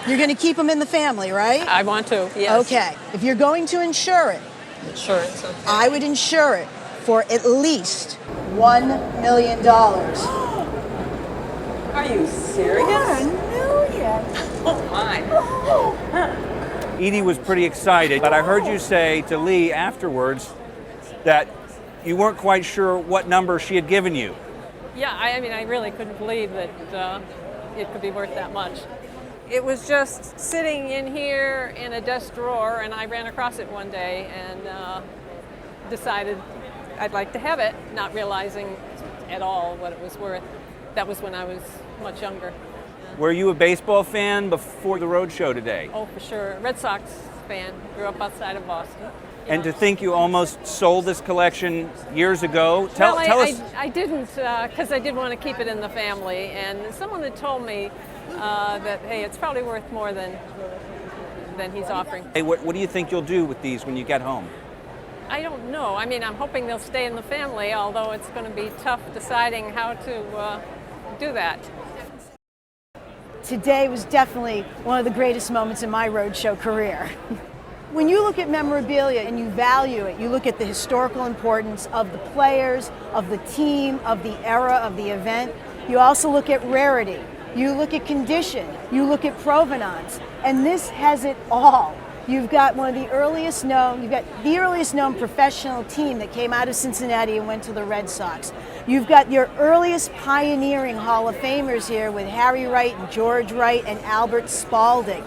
You're going to keep them in the family, right? I want to, yes. Okay. If you're going to insure it, Insurance, okay. I would insure it for at least $1 million. Are you serious? $1 million. Oh, my. Edie was pretty excited, but I heard you say to Lee afterwards that you weren't quite sure what number she had given you. Yeah, I mean, I really couldn't believe that it could be worth that much. It was just sitting in here in a desk drawer, and I ran across it one day and decided I'd like to have it, not realizing at all what it was worth. That was when I was much younger. Were you a baseball fan before the Roadshow today? Oh, for sure. Red Sox fan. Grew up outside of Boston. And to think you almost sold this collection years ago. Tell us. I didn't, because I did want to keep it in the family. And someone had told me that, hey, it's probably worth more than he's offering. Hey, what do you think you'll do with these when you get home? I don't know. I mean, I'm hoping they'll stay in the family, although it's going to be tough deciding how to do that. Today was definitely one of the greatest moments in my Roadshow career. When you look at memorabilia and you value it, you look at the historical importance of the players, of the team, of the era, of the event. You also look at rarity. You look at condition. You look at provenance. And this has it all. You've got the earliest known professional team that came out of Cincinnati and went to the Red Sox. You've got your earliest pioneering Hall of Famers here with Harry Wright, George Wright, and Albert Spalding.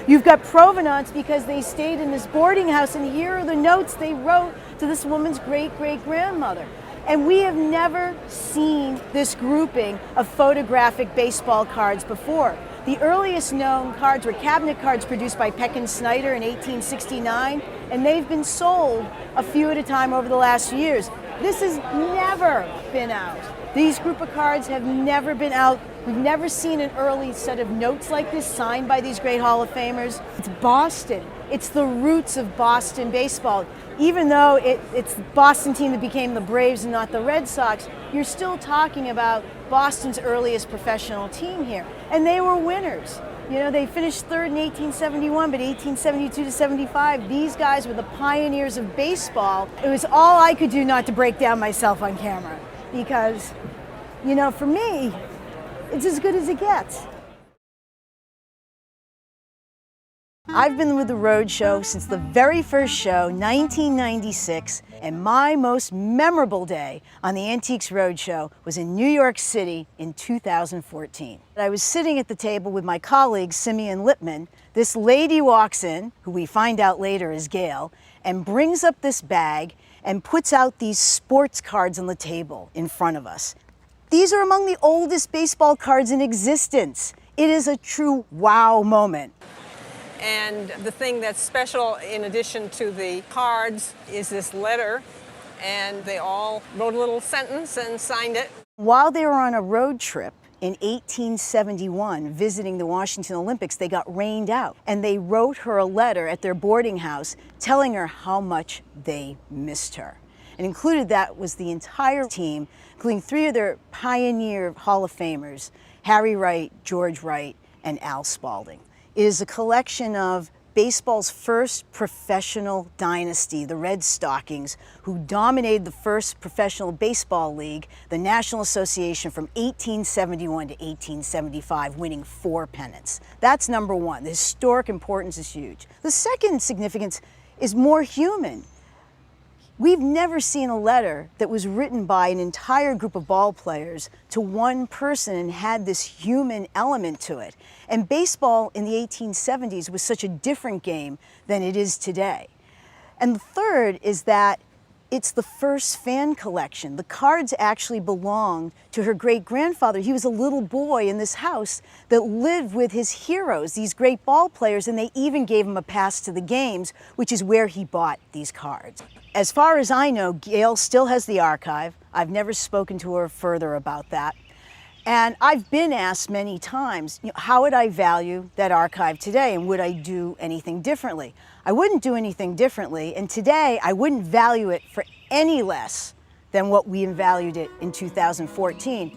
You've got provenance because they stayed in this boarding house, and here are the notes they wrote to this woman's great-great-grandmother. And we have never seen this grouping of photographic baseball cards before. The earliest known cards were cabinet cards produced by Peck and Snyder in 1869, and they've been sold a few at a time over the last few years. This has never been out. These group of cards have never been out. We've never seen an early set of notes like this signed by these great Hall of Famers. It's Boston. It's the roots of Boston baseball. Even though it's the Boston team that became the Braves and not the Red Sox, you're still talking about Boston's earliest professional team here. And they were winners. You know, they finished third in 1871, but 1872 to 75, these guys were the pioneers of baseball. It was all I could do not to break down myself on camera because, you know, for me, it's as good as it gets. I've been with the Roadshow since the very first show, 1996, and my most memorable day on the Antiques Roadshow was in New York City in 2014. I was sitting at the table with my colleague, Simeon Lippman. This lady walks in, who we find out later is Gail, and brings up this bag and puts out these sports cards on the table in front of us. These are among the oldest baseball cards in existence. It is a true wow moment. And the thing that's special, in addition to the cards, is this letter. And they all wrote a little sentence and signed it. While they were on a road trip in 1871, visiting the Washington Olympics, they got rained out. And they wrote her a letter at their boarding house telling her how much they missed her. And included that was the entire team, including 3 of their pioneer Hall of Famers, Harry Wright, George Wright, and Al Spalding. It is a collection of baseball's first professional dynasty, the Red Stockings, who dominated the first professional baseball league, the National Association, from 1871 to 1875, winning 4 pennants. That's number one. The historic importance is huge. The second significance is more human. We've never seen a letter that was written by an entire group of ball players to one person and had this human element to it. And baseball in the 1870s was such a different game than it is today. And the third is that it's the first fan collection. The cards actually belonged to her great-grandfather. He was a little boy in this house that lived with his heroes, these great ball players, and they even gave him a pass to the games, which is where he bought these cards. As far as I know, Gail still has the archive. I've never spoken to her further about that. And I've been asked many times, how would I value that archive today, and would I do anything differently? I wouldn't do anything differently, and today I wouldn't value it for any less than what we valued it in 2014.